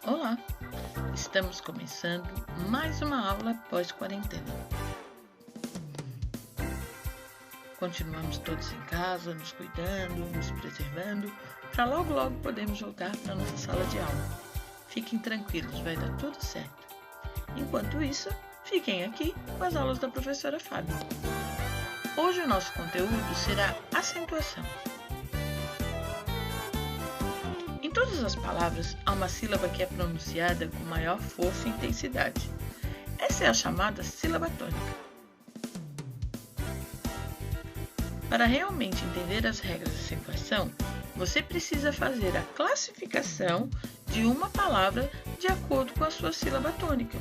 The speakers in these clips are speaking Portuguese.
Olá, estamos começando mais uma aula pós-quarentena. Continuamos todos em casa, nos cuidando, nos preservando, para logo podermos voltar para a nossa sala de aula. Fiquem tranquilos, vai dar tudo certo. Enquanto isso, fiquem aqui com as aulas da professora Fábio. Hoje o nosso conteúdo será acentuação. Em todas as palavras, há uma sílaba que é pronunciada com maior força e intensidade. Essa é a chamada sílaba tônica. Para realmente entender as regras de acentuação, você precisa fazer a classificação de uma palavra de acordo com a sua sílaba tônica.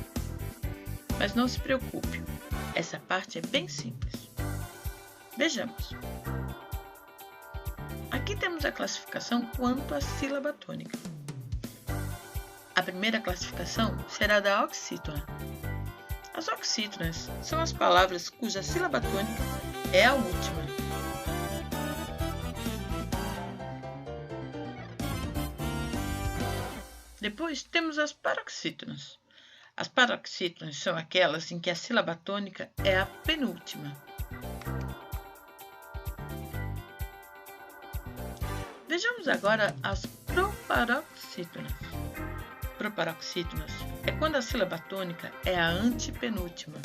Mas não se preocupe, essa parte é bem simples. Vejamos. Aqui temos a classificação quanto à sílaba tônica. A primeira classificação será da oxítona. As oxítonas são as palavras cuja sílaba tônica é a última. Depois temos as paroxítonas. As paroxítonas são aquelas em que a sílaba tônica é a penúltima. Vejamos agora as proparoxítonas. Proparoxítonas é quando a sílaba tônica é a antepenúltima.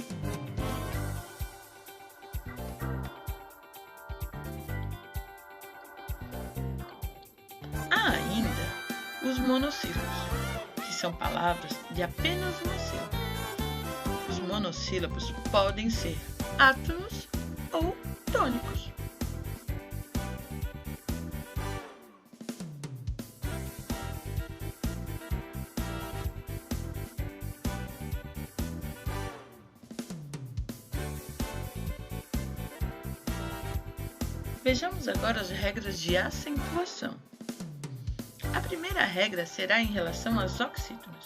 Há ainda os monossílabos, que são palavras de apenas uma sílaba. Os monossílabos podem ser átonos ou tônicos. Vejamos agora as regras de acentuação. A primeira regra será em relação às oxítonas.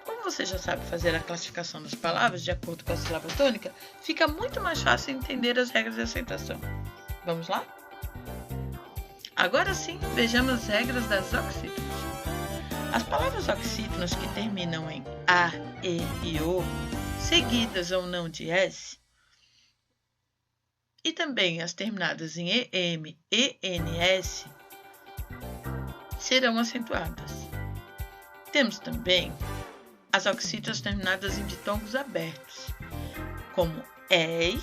Como você já sabe fazer a classificação das palavras de acordo com a sílaba tônica, fica muito mais fácil entender as regras de acentuação. Vamos lá? Agora sim, vejamos as regras das oxítonas. As palavras oxítonas que terminam em A, E e O, seguidas ou não de S, e também as terminadas em EM e NS, serão acentuadas. Temos também as oxítonas terminadas em ditongos abertos, como EI,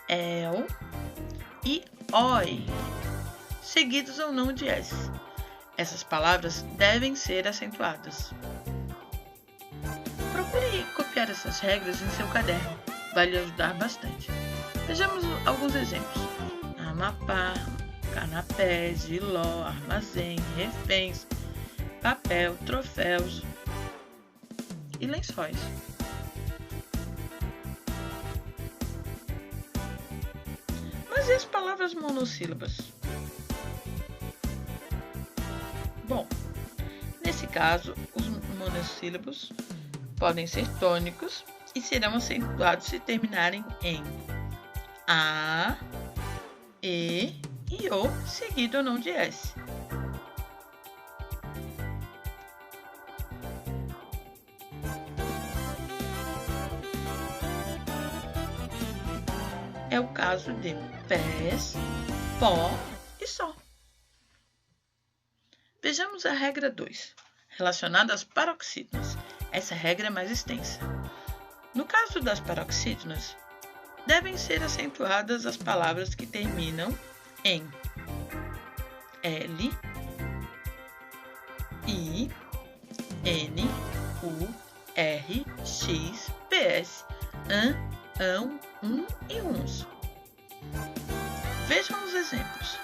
EL e OI, seguidos ou não de S. Essas palavras devem ser acentuadas. Procure copiar essas regras em seu caderno, vai lhe ajudar bastante. Vejamos alguns exemplos. Amapá, canapés, giló, armazém, reféns, papel, troféus e lençóis. Mas e as palavras monossílabas? Bom, nesse caso, os monossílabos podem ser tônicos e serão acentuados se terminarem em A, E e O, seguido ou não de S. É o caso de pés, pó e só. Vejamos a regra 2, relacionada às paroxítonas. Essa regra é mais extensa. No caso das paroxítonas, devem ser acentuadas as palavras que terminam em L, I, N, U, R, X, PS, ão, e uns. Vejam os exemplos.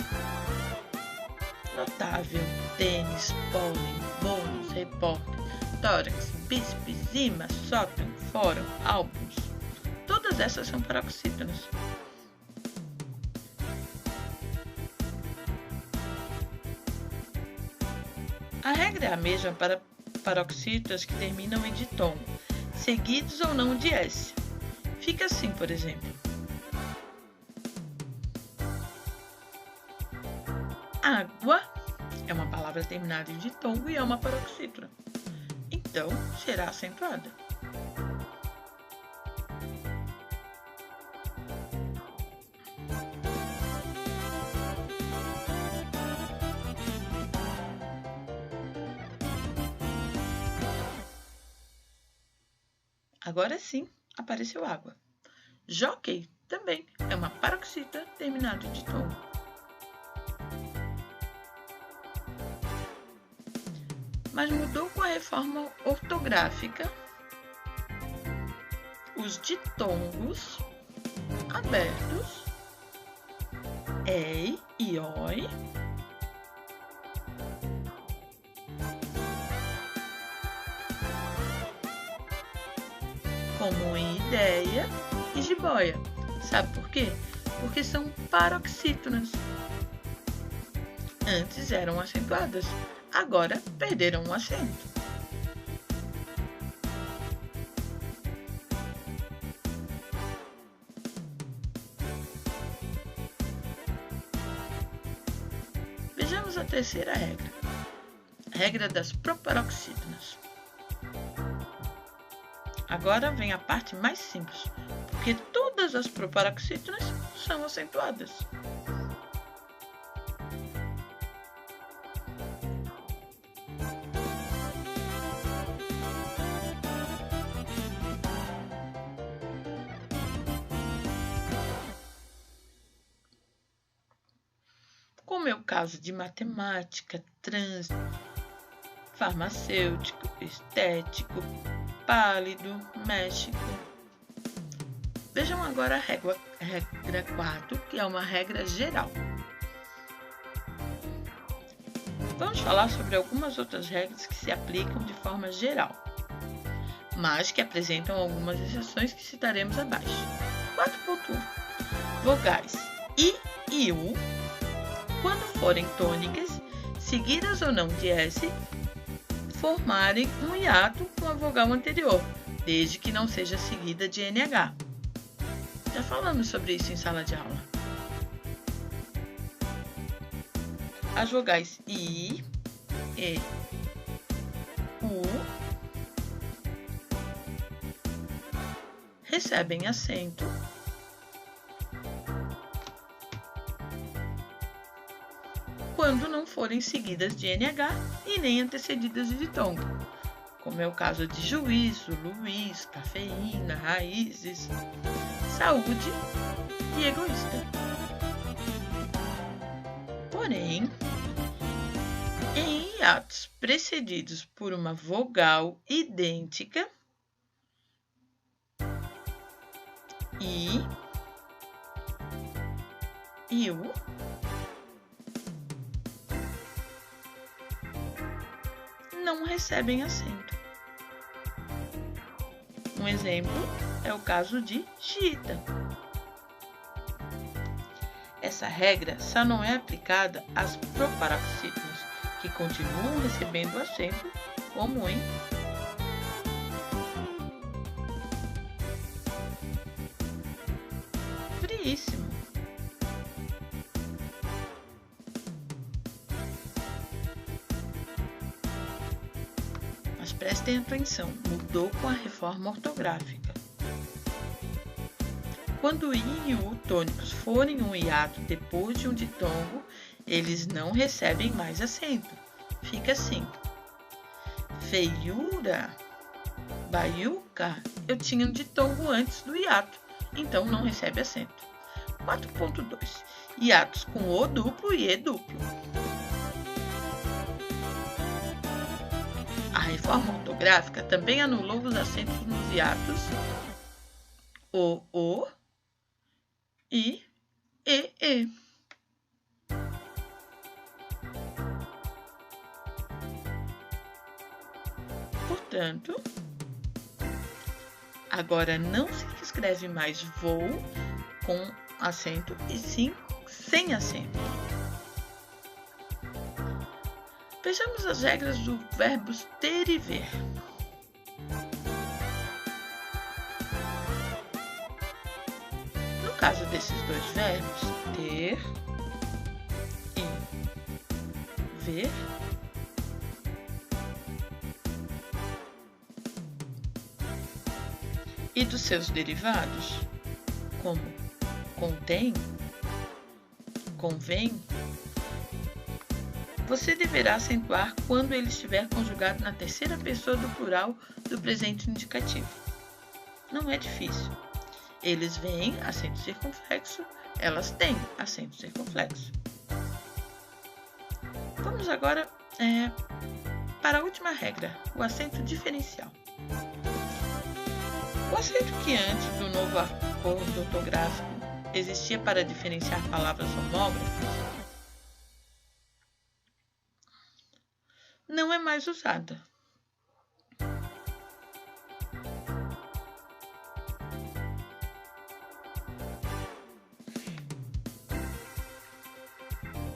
Notável, tênis, pólen, bônus, repórter, tórax, bíceps, imã, sótão, fórum, álbuns. Todas essas são paroxítonas. A regra é a mesma para paroxítonas que terminam em ditongo, seguidos ou não de S. Fica assim, por exemplo. água, É uma palavra terminada em ditongo e é uma paroxítona. Então, será acentuada. Agora sim, apareceu água. Jockey também é uma paroxítona terminada em ditongo. Mas mudou com a reforma ortográfica. Os ditongos abertos, ei e oi, como em ideia e jiboia. Sabe por quê? Porque são paroxítonas. Antes eram acentuadas, agora perderam o acento. Vejamos a terceira regra. Regra das proparoxítonas. Agora vem a parte mais simples, porque todas as proparoxítonas são acentuadas. Como é o caso de matemática, trânsito, farmacêutico, estético, pálido, México. Vejam agora a regra 4, que é uma regra geral. Vamos falar sobre algumas outras regras que se aplicam de forma geral, mas que apresentam algumas exceções que citaremos abaixo. 4.1. Vogais I e U, quando forem tônicas, seguidas ou não de S, formarem um hiato com a vogal anterior, desde que não seja seguida de NH. Já falamos sobre isso em sala de aula. As vogais I, E, U recebem acento quando não forem seguidas de NH e nem antecedidas de ditongo, como é o caso de juízo, Luiz, cafeína, raízes, saúde e egoísta. Porém, em hiatos precedidos por uma vogal idêntica, I e U, não recebem acento. Um exemplo é o caso de xiita. Essa regra só não é aplicada às proparoxítonas, que continuam recebendo acento, como em friíssimo. Mas prestem atenção, mudou com a reforma ortográfica. Quando I e U tônicos forem um hiato depois de um ditongo, eles não recebem mais acento. Fica assim. Feiura, baiuca, eu tinha um ditongo antes do hiato, então não recebe acento. 4.2. Hiatos com O duplo e E duplo. A reforma ortográfica também anulou os acentos nos hiatos O e E. Portanto, agora não se escreve mais vou com acento e sim sem acento. Vejamos as regras dos verbos ter e ver. No caso desses dois verbos, ter e ver. E dos seus derivados, como contém, convém, você deverá acentuar quando ele estiver conjugado na terceira pessoa do plural do presente indicativo. Não é difícil. Eles vêm, acento circunflexo, elas têm, acento circunflexo. Vamos agora para a última regra, o acento diferencial. O acento que antes do novo acordo ortográfico existia para diferenciar palavras homógrafas não é mais usado.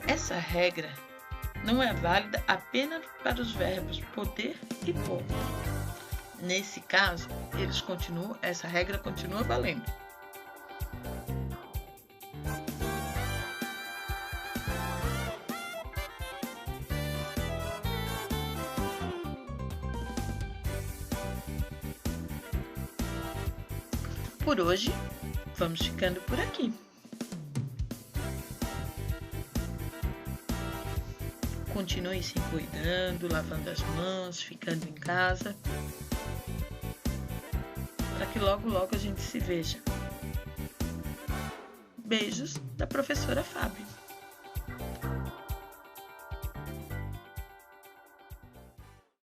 Essa regra não é válida apenas para os verbos poder e pôr. Nesse caso, essa regra continua valendo. Por hoje, vamos ficando por aqui. Continue se cuidando, lavando as mãos, ficando em casa, para que logo, logo a gente se veja. Beijos da professora Fábio.